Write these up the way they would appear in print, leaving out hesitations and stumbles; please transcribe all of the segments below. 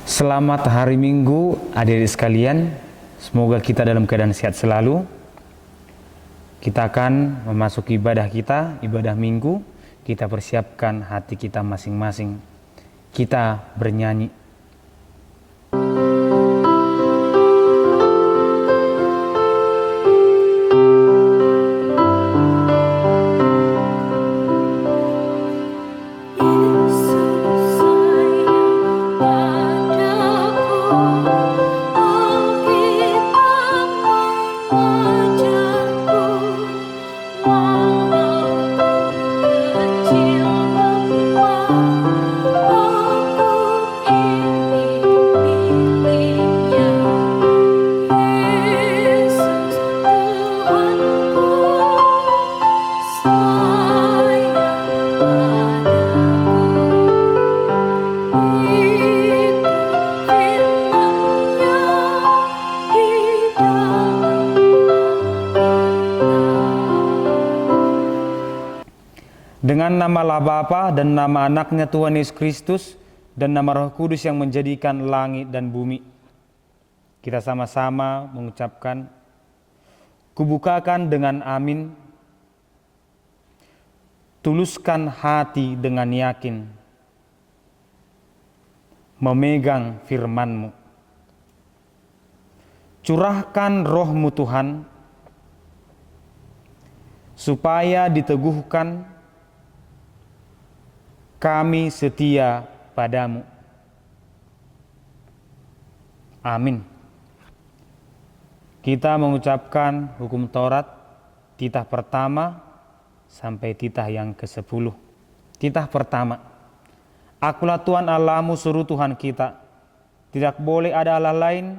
Selamat hari Minggu adik-adik sekalian. Semoga kita dalam keadaan sehat selalu. Kita akan memasuki ibadah kita, ibadah Minggu. Kita persiapkan hati kita masing-masing. Kita bernyanyi. Dengan nama Allah Bapa dan nama anaknya Tuhan Yesus Kristus dan nama Roh Kudus yang menjadikan langit dan bumi. Kita sama-sama mengucapkan, kubukakan dengan amin, tuluskan hati dengan yakin, memegang firman-Mu. Curahkan Roh-Mu Tuhan, supaya diteguhkan kami setia padamu. Amin. Kita mengucapkan hukum Taurat titah pertama sampai titah yang ke-10. Titah pertama, Akulah Tuhan Allahmu suruh Tuhan kita, tidak boleh ada Allah lain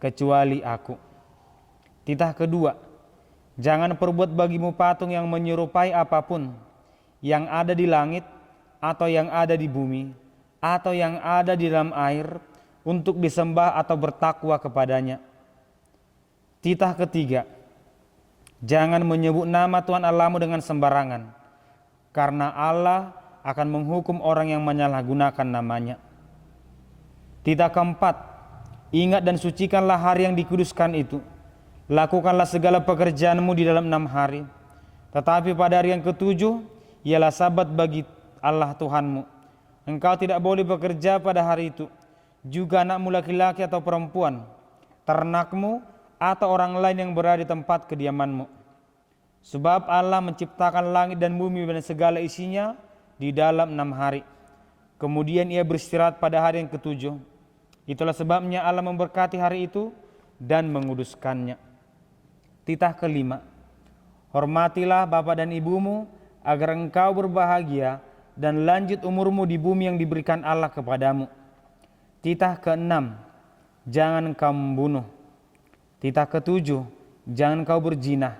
kecuali aku. Titah kedua, jangan perbuat bagimu patung yang menyerupai apapun yang ada di langit atau yang ada di bumi, atau yang ada di dalam air, untuk disembah atau bertakwa kepadanya. Titah ketiga, jangan menyebut nama Tuhan Allahmu dengan sembarangan, karena Allah akan menghukum orang yang menyalahgunakan namanya. Titah keempat, ingat dan sucikanlah hari yang dikuduskan itu. Lakukanlah segala pekerjaanmu di dalam 6 hari, tetapi pada hari yang ke-7 ialah sabat bagi Allah Tuhanmu. Engkau tidak boleh bekerja pada hari itu, juga anakmu laki-laki atau perempuan, ternakmu atau orang lain yang berada di tempat kediamanmu. Sebab Allah menciptakan langit dan bumi dan segala isinya di dalam 6 hari. Kemudian ia beristirahat pada hari yang ke-7. Itulah sebabnya Allah memberkati hari itu dan menguduskannya. Titah kelima, hormatilah bapa dan ibumu agar engkau berbahagia dan lanjut umurmu di bumi yang diberikan Allah kepadamu. Titah ke-6, jangan engkau membunuh. Titah ke-7, jangan engkau berzina.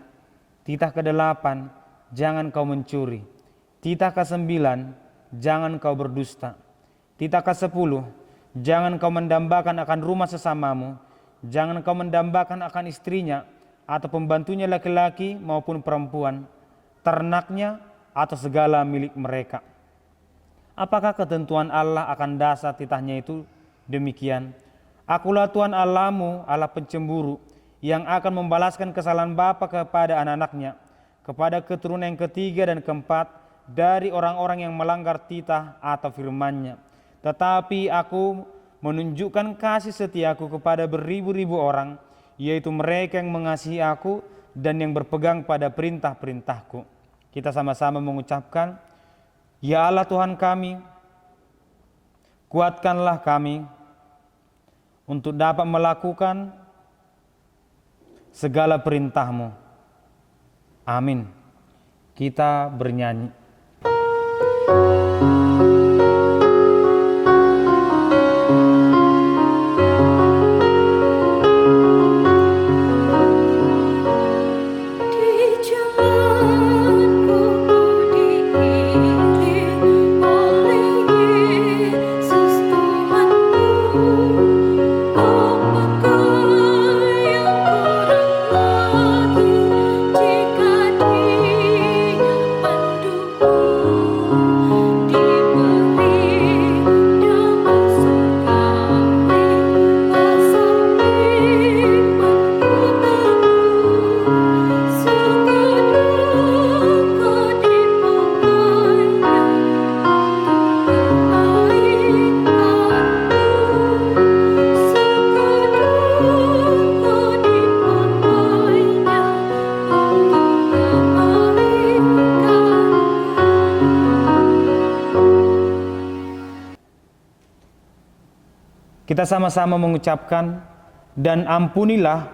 Titah ke-8, jangan engkau mencuri. Titah ke-9, jangan engkau berdusta. Titah ke-10, jangan engkau mendambakan akan rumah sesamamu. Jangan engkau mendambakan akan istrinya atau pembantunya laki-laki maupun perempuan, ternaknya atau segala milik mereka. Apakah ketentuan Allah akan dasar titahnya itu demikian? Akulah Tuhan Allahmu, Allah pencemburu, yang akan membalaskan kesalahan bapa kepada anak-anaknya, kepada keturunan yang ketiga dan keempat dari orang-orang yang melanggar titah atau firman-Nya. Tetapi aku menunjukkan kasih setiaku kepada beribu-ribu orang, yaitu mereka yang mengasihi aku dan yang berpegang pada perintah-perintahku. Kita sama-sama mengucapkan, Ya Allah Tuhan kami, kuatkanlah kami untuk dapat melakukan segala perintah-Mu. Amin. Kita bernyanyi. Di Kita sama-sama mengucapkan, dan ampunilah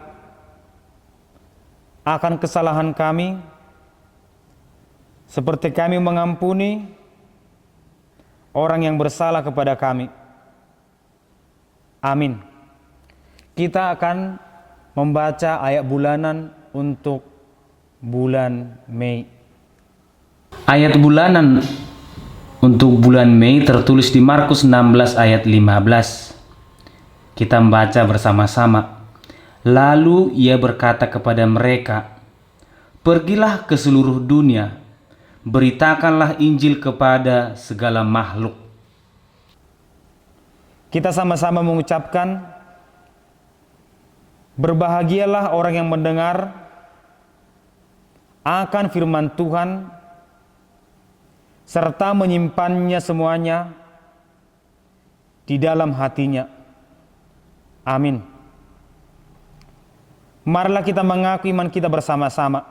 akan kesalahan kami, seperti kami mengampuni orang yang bersalah kepada kami. Amin. Kita akan membaca ayat bulanan untuk bulan Mei. Ayat bulanan untuk bulan Mei tertulis di Markus 16 ayat 15. Kita membaca bersama-sama. Lalu ia berkata kepada mereka, "Pergilah ke seluruh dunia, beritakanlah Injil kepada segala makhluk." Kita sama-sama mengucapkan, berbahagialah orang yang mendengar akan firman Tuhan serta menyimpannya semuanya di dalam hatinya. Amin. Marilah kita mengaku iman kita bersama-sama.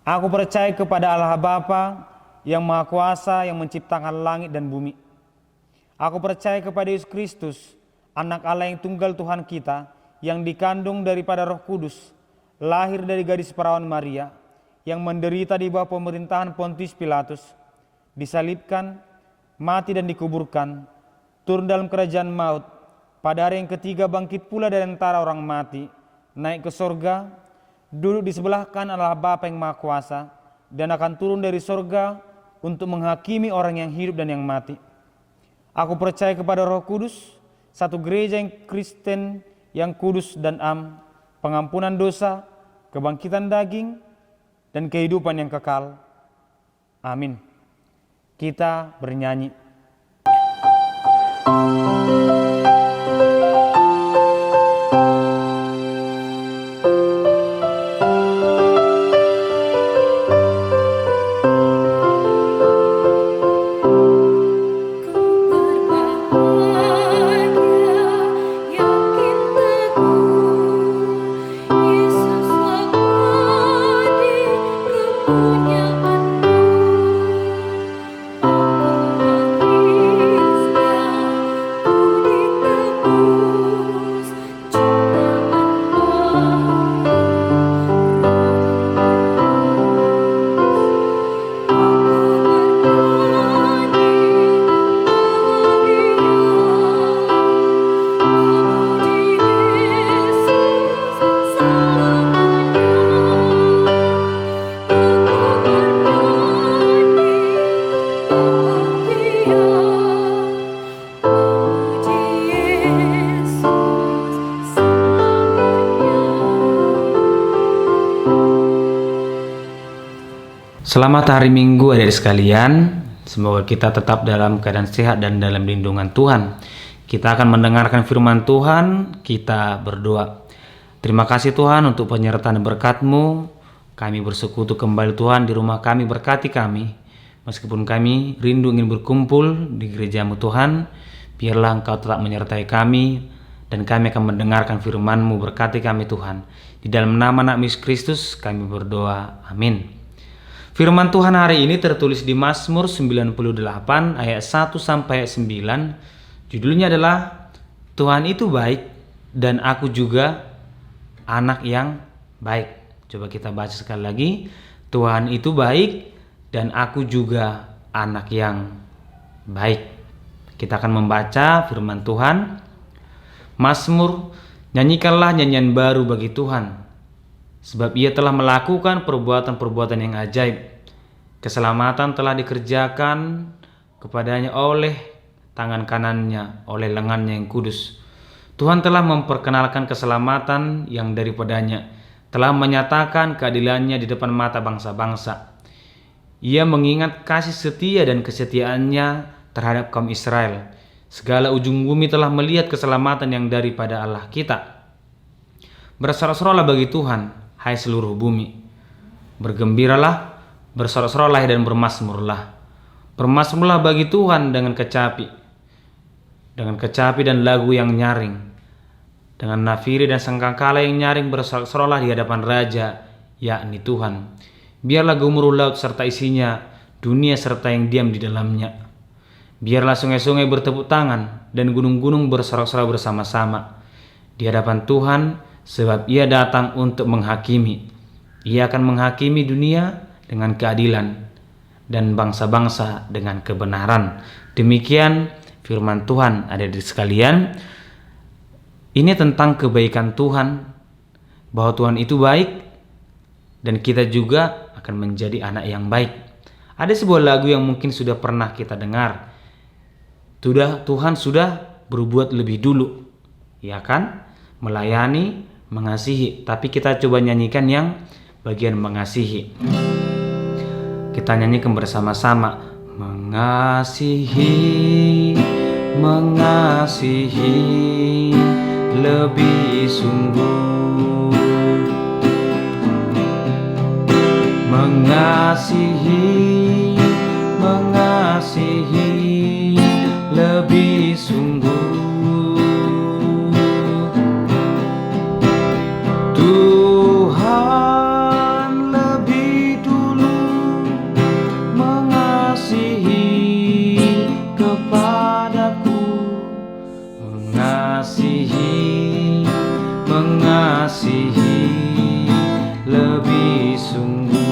Aku percaya kepada Allah Bapa yang Maha Kuasa yang menciptakan langit dan bumi. Aku percaya kepada Yesus Kristus, Anak Allah yang tunggal Tuhan kita, yang dikandung daripada Roh Kudus, lahir dari gadis perawan Maria, yang menderita di bawah pemerintahan Pontius Pilatus, disalibkan, mati dan dikuburkan, turun dalam kerajaan maut, pada hari yang ketiga bangkit pula dari antara orang mati, naik ke sorga, duduk di sebelah kanan Allah Bapa yang Maha Kuasa, dan akan turun dari sorga untuk menghakimi orang yang hidup dan yang mati. Aku percaya kepada Roh Kudus, satu gereja yang Kristen, yang kudus dan am, pengampunan dosa, kebangkitan daging, dan kehidupan yang kekal. Amin. Kita bernyanyi. Selamat hari Minggu adik sekalian. Semoga kita tetap dalam keadaan sehat dan dalam lindungan Tuhan. Kita akan mendengarkan firman Tuhan, kita berdoa. Terima kasih Tuhan untuk penyertaan berkat-Mu. Kami bersekutu kembali Tuhan di rumah kami, berkati kami. Meskipun kami rindu ingin berkumpul di gereja-Mu Tuhan, biarlah Engkau tetap menyertai kami dan kami akan mendengarkan firman-Mu, berkati kami Tuhan. Di dalam nama anak Yesus Kristus kami berdoa, amin. Firman Tuhan hari ini tertulis di Mazmur 98 ayat 1 sampai 9. Judulnya adalah Tuhan itu baik dan aku juga anak yang baik. Coba kita baca sekali lagi. Tuhan itu baik dan aku juga anak yang baik. Kita akan membaca firman Tuhan. Mazmur, nyanyikanlah nyanyian baru bagi Tuhan, sebab ia telah melakukan perbuatan-perbuatan yang ajaib. Keselamatan telah dikerjakan kepadanya oleh tangan kanannya, oleh lengannya yang kudus. Tuhan telah memperkenalkan keselamatan yang daripadanya, telah menyatakan keadilannya di depan mata bangsa-bangsa. Ia mengingat kasih setia dan kesetiaannya terhadap kaum Israel. Segala ujung bumi telah melihat keselamatan yang daripada Allah kita. Bersorak-soroklah bagi Tuhan, hai seluruh bumi. Bergembiralah, bersorak-soroklah dan bermasmurlah. Bermasmurlah bagi Tuhan dengan kecapi dan lagu yang nyaring, dengan nafiri dan sangkakala yang nyaring. Bersorak-soroklah di hadapan Raja, yakni Tuhan. Biarlah gemuruh laut serta isinya, dunia serta yang diam di dalamnya. Biarlah sungai-sungai bertepuk tangan dan gunung-gunung bersorak-sorai bersama-sama di hadapan Tuhan, sebab Ia datang untuk menghakimi. Ia akan menghakimi dunia dengan keadilan dan bangsa-bangsa dengan kebenaran. Demikian firman Tuhan, adik-adik sekalian. Ini tentang kebaikan Tuhan, bahwa Tuhan itu baik dan kita juga akan menjadi anak yang baik. Ada sebuah lagu yang mungkin sudah pernah kita dengar. Tuhan sudah berbuat lebih dulu, ya kan? Melayani, mengasihi. Tapi kita coba nyanyikan yang bagian mengasihi. Kita nyanyikan bersama-sama. Mengasihi, mengasihi lebih sungguh. Mengasihi, mengasihi lebih sungguh. Tuhan lebih dulu mengasihi kepadaku. Mengasihi, mengasihi lebih sungguh.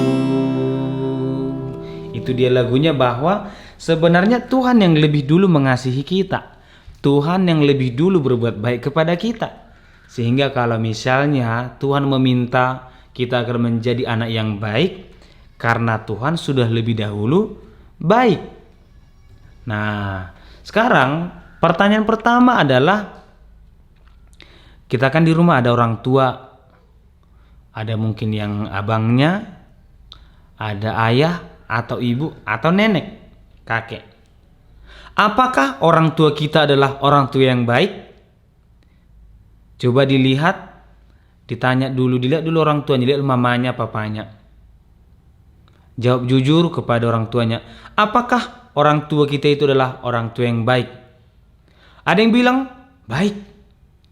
Itu dia lagunya, bahwa sebenarnya Tuhan yang lebih dulu mengasihi kita. Tuhan yang lebih dulu berbuat baik kepada kita. Sehingga kalau misalnya Tuhan meminta kita agar menjadi anak yang baik, karena Tuhan sudah lebih dahulu baik. Nah, sekarang pertanyaan pertama adalah, kita kan di rumah ada orang tua. Ada mungkin yang abangnya, ada ayah atau ibu atau nenek, kakek. Apakah orang tua kita adalah orang tua yang baik? Coba dilihat, dilihat dulu orang tuanya, lihat mamanya, papanya. Jawab jujur kepada orang tuanya. Apakah orang tua kita itu adalah orang tua yang baik? Ada yang bilang baik,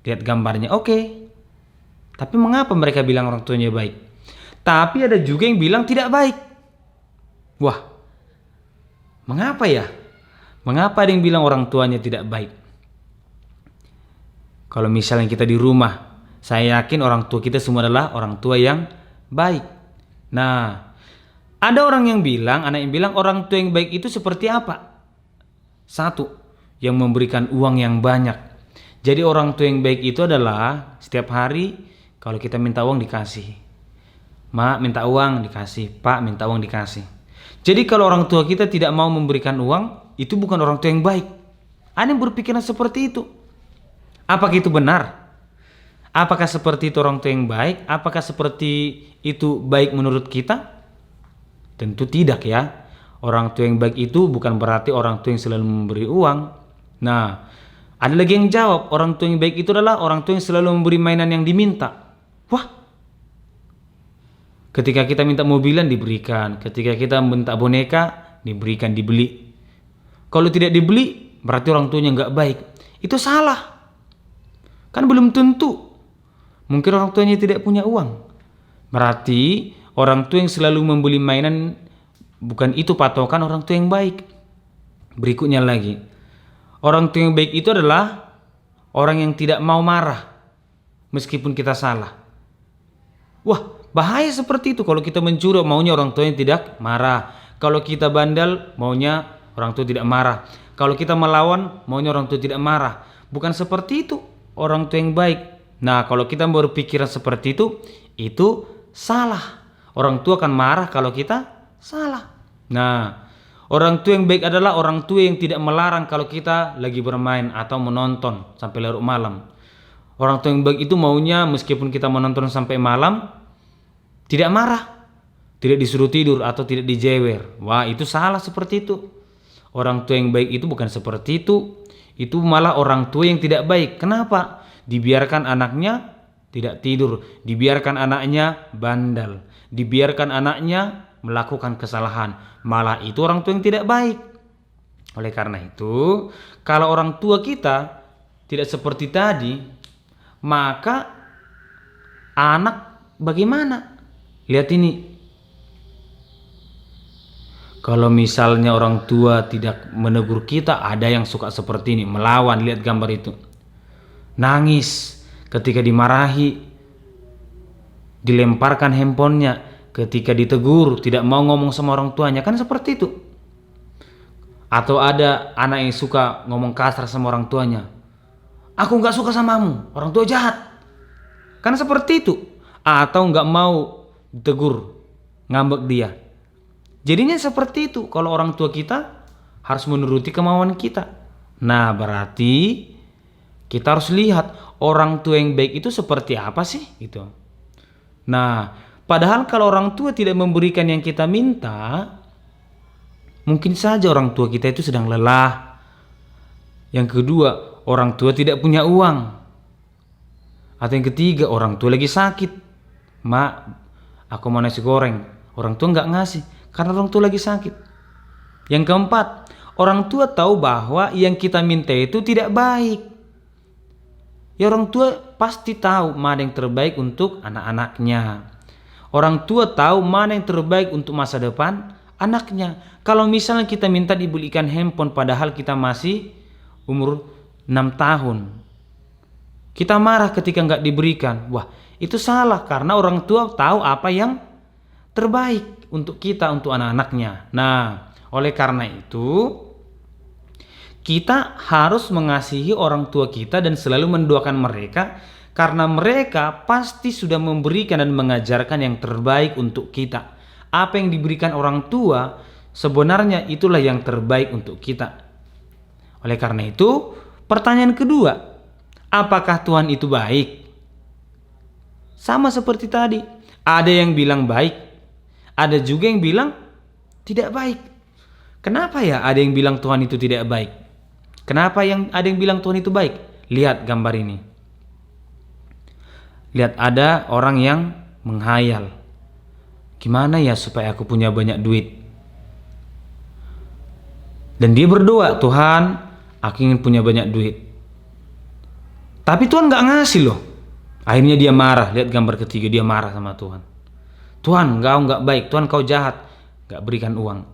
lihat gambarnya, oke. Tapi mengapa mereka bilang orang tuanya baik? Tapi ada juga yang bilang tidak baik. Wah, mengapa ya? Mengapa ada yang bilang orang tuanya tidak baik? Kalau misalnya kita di rumah, saya yakin orang tua kita semua adalah orang tua yang baik. Nah, ada orang yang bilang, anak yang bilang orang tua yang baik itu seperti apa? Satu, yang memberikan uang yang banyak. Jadi orang tua yang baik itu adalah setiap hari kalau kita minta uang dikasih. Mak minta uang dikasih, Pak minta uang dikasih. Jadi kalau orang tua kita tidak mau memberikan uang, itu bukan orang tua yang baik. Ada yang berpikiran seperti itu. Apakah itu benar? Apakah seperti itu orang tua yang baik? Apakah seperti itu baik menurut kita? Tentu tidak ya. Orang tua yang baik itu bukan berarti orang tua yang selalu memberi uang. Nah, ada lagi yang jawab, orang tua yang baik itu adalah orang tua yang selalu memberi mainan yang diminta. Wah, ketika kita minta mobilan diberikan, ketika kita minta boneka diberikan, dibeli. Kalau tidak dibeli berarti orang tuanya nggak baik. Itu salah. Kan belum tentu. Mungkin orang tuanya tidak punya uang. Berarti orang tua yang selalu membeli mainan, bukan itu patokan orang tua yang baik. Berikutnya lagi, orang tua yang baik itu adalah orang yang tidak mau marah meskipun kita salah. Wah, bahaya seperti itu. Kalau kita mencuri, maunya orang tua yang tidak marah. Kalau kita bandel, maunya orang tua tidak marah. Kalau kita melawan, maunya orang tua tidak marah. Bukan seperti itu orang tua yang baik. Nah, kalau kita berpikiran seperti itu salah. Orang tua akan marah kalau kita salah. Nah, orang tua yang baik adalah orang tua yang tidak melarang kalau kita lagi bermain atau menonton sampai larut malam. Orang tua yang baik itu maunya meskipun kita menonton sampai malam, tidak marah, tidak disuruh tidur atau tidak dijewer. Wah, itu salah seperti itu. Orang tua yang baik itu bukan seperti itu. Itu malah orang tua yang tidak baik. Kenapa? Dibiarkan anaknya tidak tidur, dibiarkan anaknya bandel, dibiarkan anaknya melakukan kesalahan. Malah itu orang tua yang tidak baik. Oleh karena itu, kalau orang tua kita tidak seperti tadi, maka anak bagaimana? Lihat ini. Kalau misalnya orang tua tidak menegur kita, ada yang suka seperti ini, melawan. Lihat gambar itu. Nangis ketika dimarahi, dilemparkan handphonenya, ketika ditegur tidak mau ngomong sama orang tuanya, kan seperti itu. Atau ada anak yang suka ngomong kasar sama orang tuanya, aku nggak suka samamu, orang tua jahat, kan seperti itu. Atau nggak mau ditegur, ngambek dia. Jadinya seperti itu. Kalau orang tua kita harus menuruti kemauan kita. Nah, berarti kita harus lihat orang tua yang baik itu seperti apa sih gitu. Nah, padahal kalau orang tua tidak memberikan yang kita minta, mungkin saja orang tua kita itu sedang lelah. Yang kedua, orang tua tidak punya uang. Atau yang ketiga, orang tua lagi sakit. Mak, aku mau nasi goreng. Orang tua nggak ngasih karena orang tua lagi sakit. Yang keempat, orang tua tahu bahwa yang kita minta itu tidak baik. Ya, orang tua pasti tahu mana yang terbaik untuk anak-anaknya. Orang tua tahu mana yang terbaik untuk masa depan anaknya. Kalau misalnya kita minta dibelikan handphone padahal kita masih umur 6 tahun. Kita marah ketika nggak diberikan. Wah, itu salah karena orang tua tahu apa yang terbaik untuk kita, untuk anak-anaknya. Nah, oleh karena itu kita harus mengasihi orang tua kita dan selalu mendoakan mereka, karena mereka pasti sudah memberikan dan mengajarkan yang terbaik untuk kita. Apa yang diberikan orang tua sebenarnya itulah yang terbaik untuk kita. Oleh karena itu, pertanyaan kedua, apakah Tuhan itu baik? Sama seperti tadi, ada yang bilang baik, ada juga yang bilang tidak baik. Kenapa ya ada yang bilang Tuhan itu tidak baik? Kenapa ada yang bilang Tuhan itu baik? Lihat gambar ini. Lihat, ada orang yang menghayal, gimana ya supaya aku punya banyak duit. Dan dia berdoa, Tuhan, aku ingin punya banyak duit. Tapi Tuhan gak ngasih loh. Akhirnya dia marah. Lihat gambar ketiga, dia marah sama Tuhan. Tuhan, engkau gak baik. Tuhan, kau jahat. Gak berikan uang.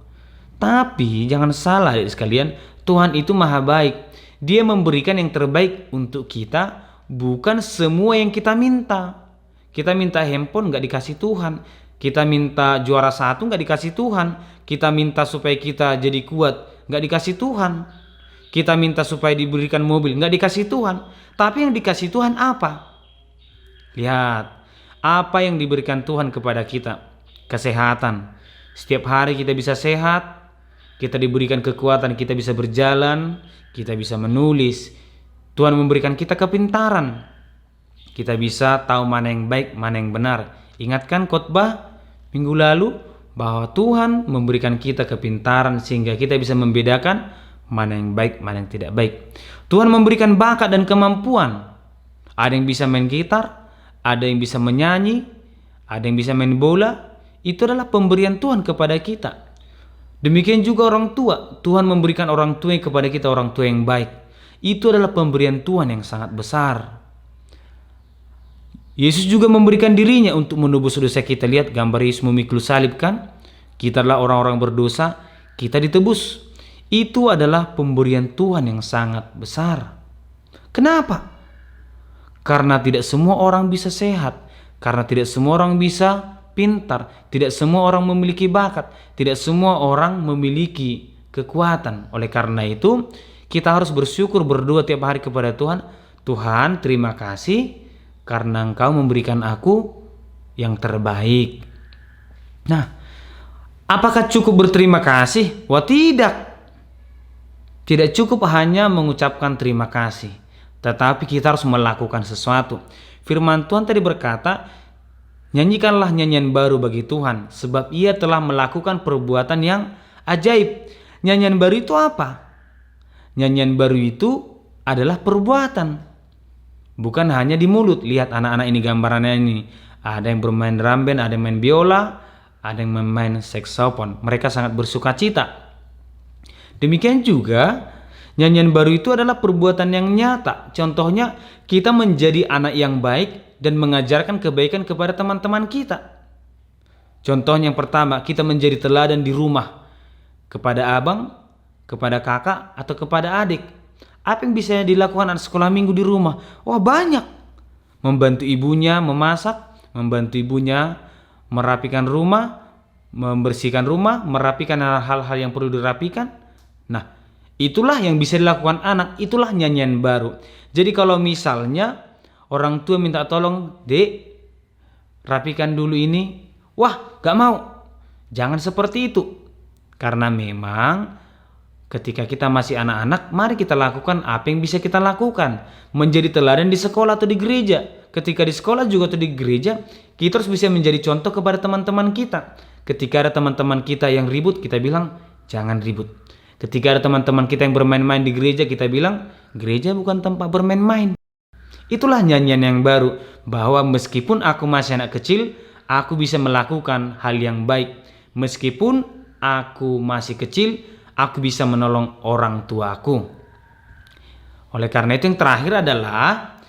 Tapi jangan salah adik sekalian, Tuhan itu maha baik. Dia memberikan yang terbaik untuk kita, bukan semua yang kita minta. Kita minta handphone gak dikasih Tuhan. Kita minta juara 1 gak dikasih Tuhan. Kita minta supaya kita jadi kuat, gak dikasih Tuhan. Kita minta supaya diberikan mobil, gak dikasih Tuhan. Tapi yang dikasih Tuhan apa? Lihat, apa yang diberikan Tuhan kepada kita? Kesehatan. Setiap hari kita bisa sehat, kita diberikan kekuatan, kita bisa berjalan, kita bisa menulis. Tuhan memberikan kita kepintaran. Kita bisa tahu mana yang baik, mana yang benar. Ingatkan khotbah minggu lalu bahwa Tuhan memberikan kita kepintaran sehingga kita bisa membedakan mana yang baik, mana yang tidak baik. Tuhan memberikan bakat dan kemampuan. Ada yang bisa main gitar, ada yang bisa menyanyi, ada yang bisa main bola. Itu adalah pemberian Tuhan kepada kita. Demikian juga orang tua. Tuhan memberikan orang tua kepada kita, orang tua yang baik. Itu adalah pemberian Tuhan yang sangat besar. Yesus juga memberikan dirinya untuk menebus dosa kita. Lihat gambar Yesus memikul salib kan. Kita adalah orang-orang berdosa, kita ditebus. Itu adalah pemberian Tuhan yang sangat besar. Kenapa? Karena tidak semua orang bisa sehat. Karena tidak semua orang bisa pintar. Tidak semua orang memiliki bakat. Tidak semua orang memiliki kekuatan. Oleh karena itu, kita harus bersyukur, berdoa tiap hari kepada Tuhan. Tuhan, terima kasih karena Engkau memberikan aku yang terbaik. Nah, apakah cukup berterima kasih? Wah, tidak. Tidak cukup hanya mengucapkan terima kasih, tetapi kita harus melakukan sesuatu. Firman Tuhan tadi berkata, nyanyikanlah nyanyian baru bagi Tuhan, sebab Ia telah melakukan perbuatan yang ajaib. Nyanyian baru itu apa? Nyanyian baru itu adalah perbuatan. Bukan hanya di mulut. Lihat anak-anak ini, gambarannya ini. Ada yang bermain drum band, ada yang main biola, ada yang main saxophone. Mereka sangat bersuka cita. Demikian juga nyanyian baru itu adalah perbuatan yang nyata. Contohnya, kita menjadi anak yang baik dan mengajarkan kebaikan kepada teman-teman kita. Contohnya yang pertama, kita menjadi teladan di rumah. kepada abang, kepada kakak, atau kepada adik. Apa yang bisa dilakukan anak sekolah minggu di rumah? Wah, banyak. Membantu ibunya memasak, membantu ibunya merapikan rumah, membersihkan rumah, merapikan hal-hal yang perlu dirapikan. Nah, itulah yang bisa dilakukan anak, itulah nyanyian baru. Jadi kalau misalnya orang tua minta tolong, "Dek, rapikan dulu ini." Wah, gak mau. Jangan seperti itu. Karena memang ketika kita masih anak-anak, mari kita lakukan apa yang bisa kita lakukan. Menjadi teladan di sekolah atau di gereja. Ketika di sekolah juga atau di gereja, kita harus bisa menjadi contoh kepada teman-teman kita. Ketika ada teman-teman kita yang ribut, kita bilang, jangan ribut. Ketika ada teman-teman kita yang bermain-main di gereja, kita bilang, gereja bukan tempat bermain-main. Itulah nyanyian yang baru, bahwa meskipun aku masih anak kecil, aku bisa melakukan hal yang baik. Meskipun aku masih kecil, aku bisa menolong orang tuaku. Oleh karena itu yang terakhir adalah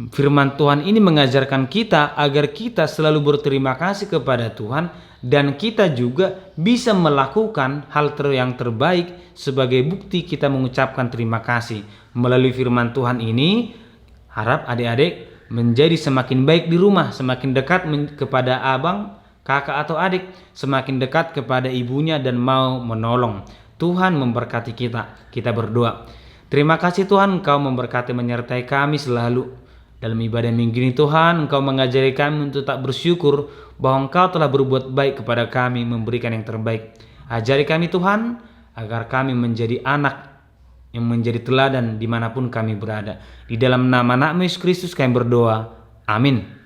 firman Tuhan ini mengajarkan kita agar kita selalu berterima kasih kepada Tuhan, dan kita juga bisa melakukan hal yang terbaik sebagai bukti kita mengucapkan terima kasih. Melalui firman Tuhan ini, harap adik-adik menjadi semakin baik di rumah, semakin dekat kepada abang, kakak atau adik, semakin dekat kepada ibunya dan mau menolong. Tuhan memberkati kita. Kita berdoa. Terima kasih Tuhan, Engkau memberkati menyertai kami selalu. Dalam ibadah minggu ini Tuhan, Engkau mengajari kami untuk tak bersyukur bahwa Engkau telah berbuat baik kepada kami, memberikan yang terbaik. Ajari kami Tuhan, agar kami menjadi anak yang menjadi teladan dimanapun kami berada. Di dalam nama Anak Yesus Kristus kami berdoa. Amin.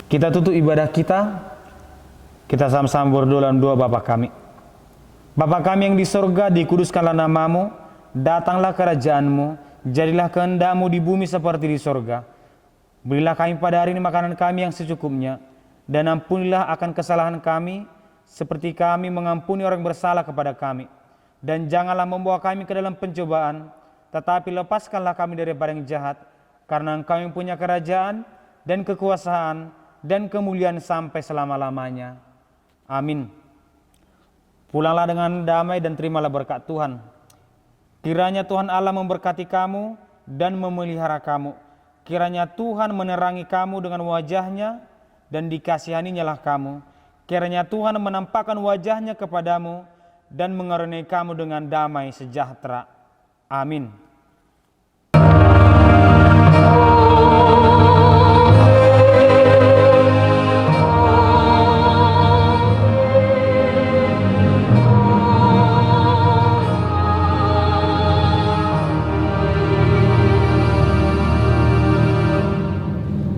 Kita tutup ibadah kita sama-sama berdoa dalam doa Bapa kami. Bapa kami yang di sorga, dikuduskanlah namamu, datanglah kerajaanmu, jadilah kehendakmu di bumi seperti di sorga. Berilah kami pada hari ini makanan kami yang secukupnya, dan ampunilah akan kesalahan kami, seperti kami mengampuni orang bersalah kepada kami. Dan janganlah membawa kami ke dalam pencobaan, tetapi lepaskanlah kami daripada yang jahat, karena Engkau yang punya kerajaan dan kekuasaan dan kemuliaan sampai selama-lamanya. Amin. Pulanglah dengan damai dan terimalah berkat Tuhan. Kiranya Tuhan Allah memberkati kamu dan memelihara kamu. Kiranya Tuhan menerangi kamu dengan wajahnya dan dikasihaninya kamu. Kiranya Tuhan menampakkan wajahnya kepadamu dan mengaruniai kamu dengan damai sejahtera. Amin.